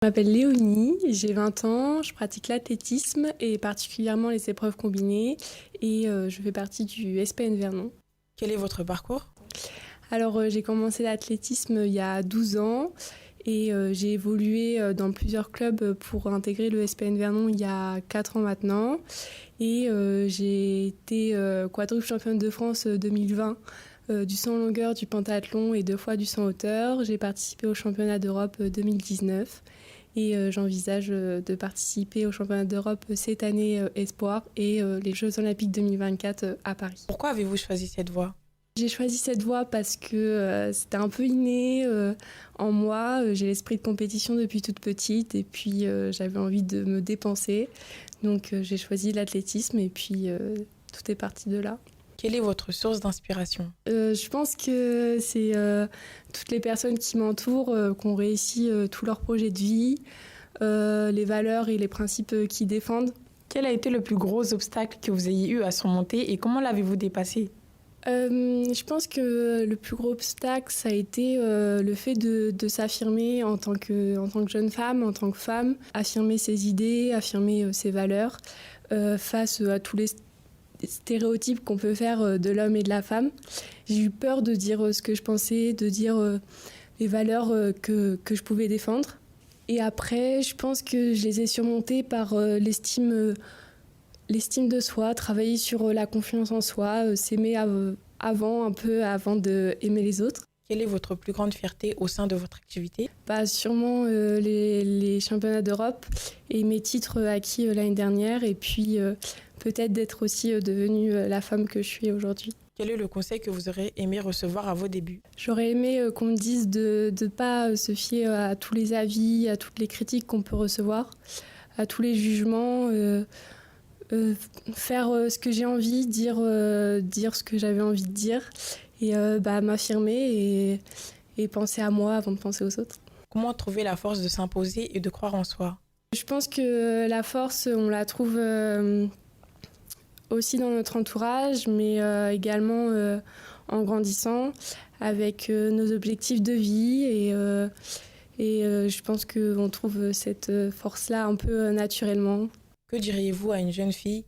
Je m'appelle Léonie, j'ai 20 ans, je pratique l'athlétisme et particulièrement les épreuves combinées et je fais partie du SPN Vernon. Quel est votre parcours? Alors j'ai commencé l'athlétisme il y a 12 ans et j'ai évolué dans plusieurs clubs pour intégrer le SPN Vernon il y a 4 ans maintenant et j'ai été quadruple championne de France 2020 du 100 longueur, du pentathlon et 2 fois du 100 hauteur. J'ai participé au championnat d'Europe 2019 et j'envisage de participer au championnat d'Europe cette année Espoir et les Jeux Olympiques 2024 à Paris. Pourquoi avez-vous choisi cette voie? J'ai choisi cette voie parce que c'était un peu inné en moi. J'ai l'esprit de compétition depuis toute petite et puis j'avais envie de me dépenser. Donc j'ai choisi l'athlétisme et puis tout est parti de là. Quelle est votre source d'inspiration? Je pense que c'est toutes les personnes qui m'entourent qui ont réussi tous leurs projets de vie, les valeurs et les principes qu'ils défendent. Quel a été le plus gros obstacle que vous ayez eu à surmonter et comment l'avez-vous dépassé? Je pense que le plus gros obstacle, ça a été le fait de s'affirmer en tant que jeune femme, en tant que femme, affirmer ses idées, affirmer ses valeurs face à tous les stéréotypes qu'on peut faire de l'homme et de la femme. J'ai eu peur de dire ce que je pensais, de dire les valeurs que je pouvais défendre. Et après, je pense que je les ai surmontées par l'estime de soi, travailler sur la confiance en soi, s'aimer avant d'aimer les autres. Quelle est votre plus grande fierté au sein de votre activité? Sûrement les championnats d'Europe et mes titres acquis l'année dernière et puis peut-être d'être aussi devenue la femme que je suis aujourd'hui. Quel est le conseil que vous aurez aimé recevoir à vos débuts? J'aurais aimé qu'on me dise de ne pas se fier à tous les avis, à toutes les critiques qu'on peut recevoir, à tous les jugements, faire ce que j'ai envie, dire ce que j'avais envie de dire et m'affirmer et penser à moi avant de penser aux autres. Comment trouver la force de s'imposer et de croire en soi? Je pense que la force, on la trouve aussi dans notre entourage, mais également en grandissant avec nos objectifs de vie et je pense qu'on trouve cette force-là un peu naturellement. Que diriez-vous à une jeune fille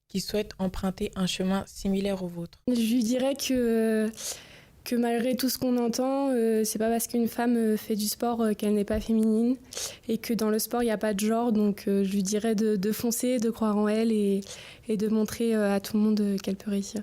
qui souhaite emprunter un chemin similaire au vôtre? Je lui dirais que malgré tout ce qu'on entend, c'est pas parce qu'une femme fait du sport qu'elle n'est pas féminine et que dans le sport il n'y a pas de genre, donc je lui dirais de foncer, de croire en elle et de montrer à tout le monde qu'elle peut réussir.